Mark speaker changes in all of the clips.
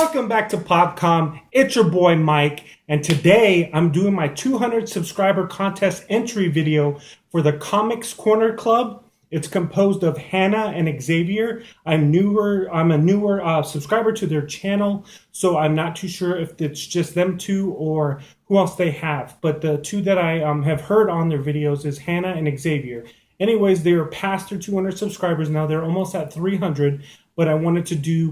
Speaker 1: Welcome back to Popcom. It's your boy Mike, and today I'm doing my 200 subscriber contest entry video for the Comics Corner Club. It's composed of Hannah and Xavier. I'm a newer subscriber to their channel, so I'm not too sure if it's just them two or who else they have. But the two that I have heard on their videos is Hannah and Xavier. Anyways, they are past their 200 subscribers now. They're almost at 300, but I wanted to do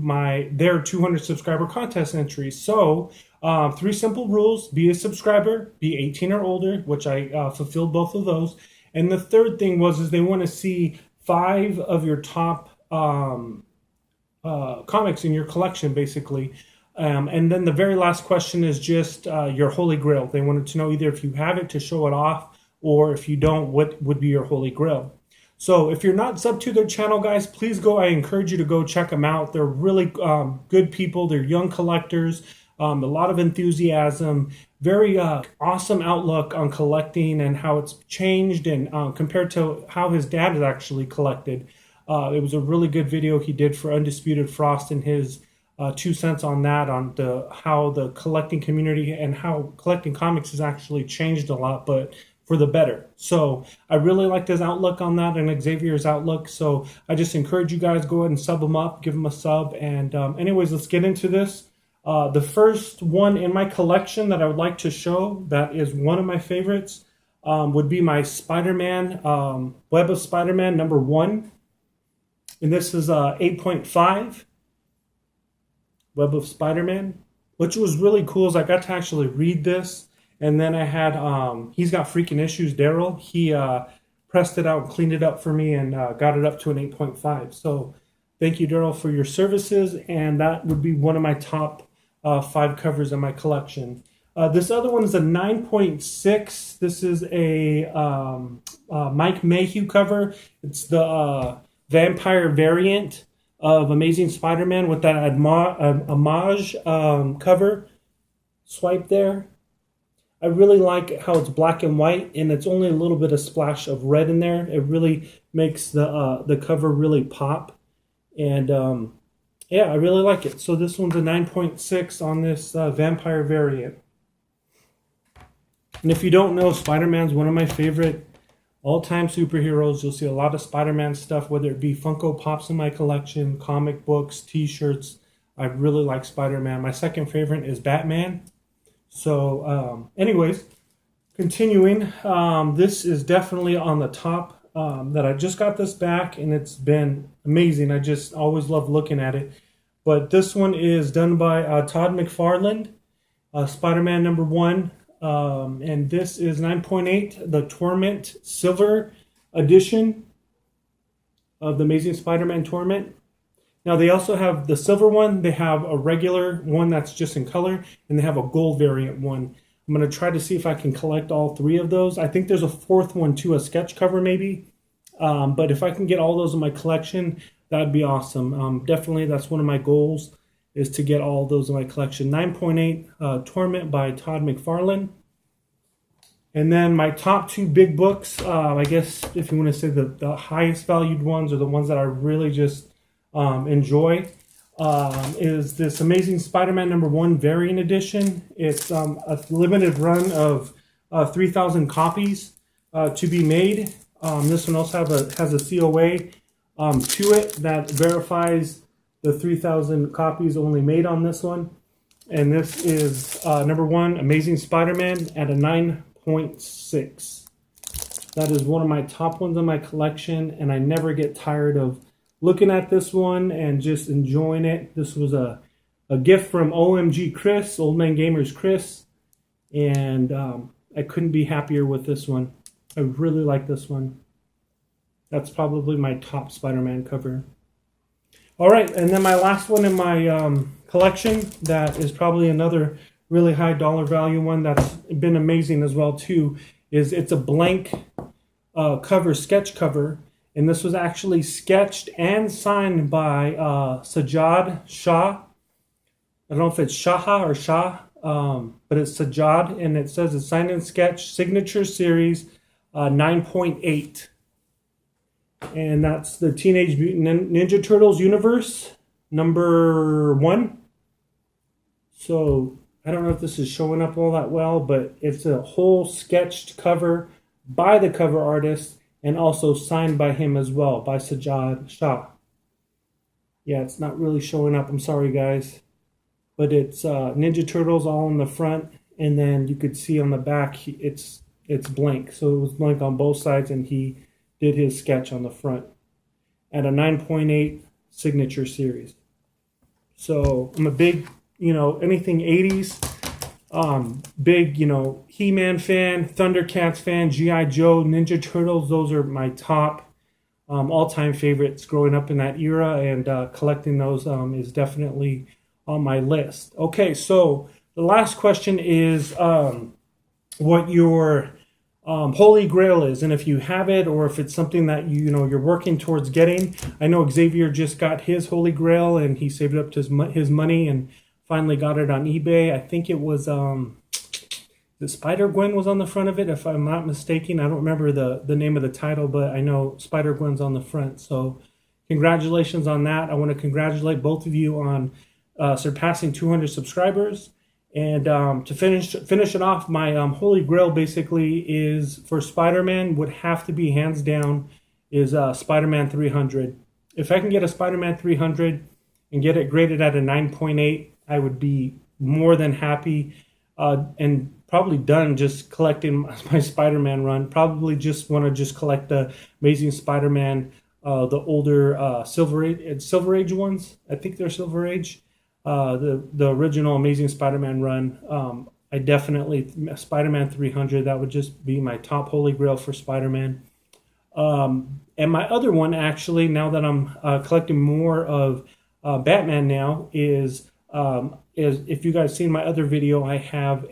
Speaker 1: their 200 subscriber contest entry. So, 3 simple rules: be a subscriber, be 18 or older, which I fulfilled both of those. And the third thing is they want to see 5 of your top comics in your collection, basically. And then the very last question is just your holy grail. They wanted to know either if you have it to show it off, or if you don't, what would be your holy grail. So if you're not sub to their channel, guys, please go. I encourage you to go check them out. They're really good people. They're young collectors, a lot of enthusiasm, very awesome outlook on collecting and how it's changed and compared to how his dad has actually collected. It was a really good video he did for Undisputed Frost, and his 2 cents on that, on how the collecting community and how collecting comics has actually changed a lot, but for the better. So I really liked his outlook on that and Xavier's outlook. So I just encourage you guys, go ahead and sub them up, give them a sub. And anyways, let's get into this. The first one in my collection that I would like to show, that is one of my favorites, would be my Spider-Man, Web of Spider-Man #1. And this is 8.5 Web of Spider-Man. Which was really cool is I got to actually read this. And then I had, he's got freaking issues, Daryl. He pressed it out and cleaned it up for me and got it up to an 8.5. So thank you, Daryl, for your services. And that would be one of my top 5 covers in my collection. This other one is a 9.6. This is a Mike Mayhew cover. It's the vampire variant of Amazing Spider-Man with that homage cover swipe there. I really like how it's black and white, and it's only a little bit of splash of red in there. It really makes the cover really pop, and yeah, I really like it. So this one's a 9.6 on this vampire variant. And if you don't know, Spider-Man's one of my favorite all-time superheroes. You'll see a lot of Spider-Man stuff, whether it be Funko Pops in my collection, comic books, T-shirts. I really like Spider-Man. My second favorite is Batman. So, anyways, continuing, this is definitely on the top, that I just got this back, and it's been amazing. I just always love looking at it. But this one is done by Todd McFarlane, Spider-Man #1, and this is 9.8, the Torment Silver Edition of the Amazing Spider-Man Torment. Now, they also have the silver one. They have a regular one that's just in color, and they have a gold variant one. I'm going to try to see if I can collect all 3 of those. I think there's a 4th one too, a sketch cover maybe. But if I can get all those in my collection, that'd be awesome. Definitely, that's one of my goals, is to get all those in my collection. 9.8 Torment by Todd McFarlane. And then my top 2 big books, I guess if you want to say the highest valued ones, or the ones that I really just enjoy, is this Amazing Spider-Man #1 variant edition. It's a limited run of 3,000 copies to be made. This one also has a COA to it that verifies the 3,000 copies only made on this one. And this is #1 Amazing Spider-Man at a 9.6. That is one of my top ones in my collection, and I never get tired of looking at this one and just enjoying it. This was a gift from OMG Chris, Old Man Gamers Chris, and I couldn't be happier with this one. I really like this one. That's probably my top Spider-Man cover. All right, and then my last one in my collection, that is probably another really high dollar value one that's been amazing as well too, is it's a blank cover, sketch cover. And this was actually sketched and signed by Sajjad Shah. I don't know if it's Shaha or Shah, but it's Sajjad, and it says it's signed and sketched, signature series 9.8. And that's the Teenage Mutant Ninja Turtles universe, #1. So I don't know if this is showing up all that well, but it's a whole sketched cover by the cover artist and also signed by him as well, by Sajjad Shah. Yeah, it's not really showing up. I'm sorry, guys. But it's Ninja Turtles all in the front, and then you could see on the back it's blank. So it was blank on both sides, and he did his sketch on the front at a 9.8 signature series. So I'm a big, anything 80s, big, He-Man fan, Thundercats fan, G.I. Joe, Ninja Turtles. Those are my top all-time favorites growing up in that era, and collecting those is definitely on my list. Okay, so the last question is what your Holy Grail is, and if you have it, or if it's something that you're working towards getting. I know Xavier just got his Holy Grail, and he saved up his money and finally got it on eBay. I think it was the Spider-Gwen was on the front of it, if I'm not mistaken. I don't remember the name of the title, but I know Spider-Gwen's on the front. So congratulations on that. I want to congratulate both of you on surpassing 200 subscribers. And to finish it off, my Holy Grail basically is for Spider-Man, would have to be hands down is Spider-Man 300. If I can get a Spider-Man 300 and get it graded at a 9.8, I would be more than happy, and probably done just collecting my Spider-Man run. Probably just want to just collect the Amazing Spider-Man, the older Silver Age ones. I think they're Silver Age. The original Amazing Spider-Man run. I definitely, Spider-Man 300, that would just be my top Holy Grail for Spider-Man. And my other one, actually, now that I'm collecting more of Batman now, is if you guys seen my other video, I have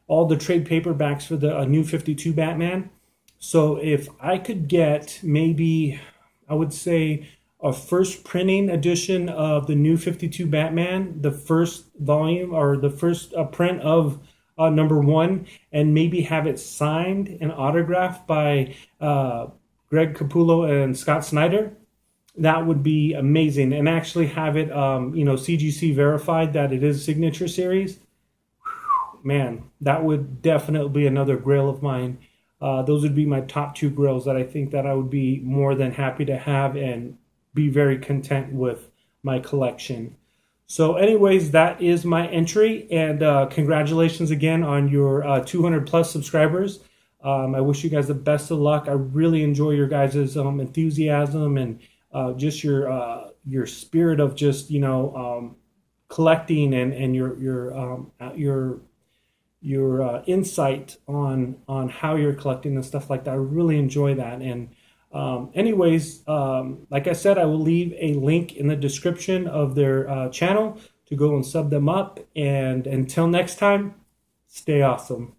Speaker 1: all the trade paperbacks for the New 52 Batman. So if I could get maybe, I would say, a first printing edition of the New 52 Batman, the first volume or the first print of #1, and maybe have it signed and autographed by Greg Capullo and Scott Snyder, that would be amazing. And actually have it, CGC verified that it is a signature series. Man, that would definitely be another grail of mine. Those would be my top 2 grails that I think that I would be more than happy to have and be very content with my collection. So anyways, that is my entry, and congratulations again on your 200 plus subscribers. I wish you guys the best of luck. I really enjoy your guys' enthusiasm and just your spirit of just collecting, and your insight on how you're collecting and stuff like that. I really enjoy that. And anyways, like I said, I will leave a link in the description of their channel to go and sub them up. And until next time, stay awesome.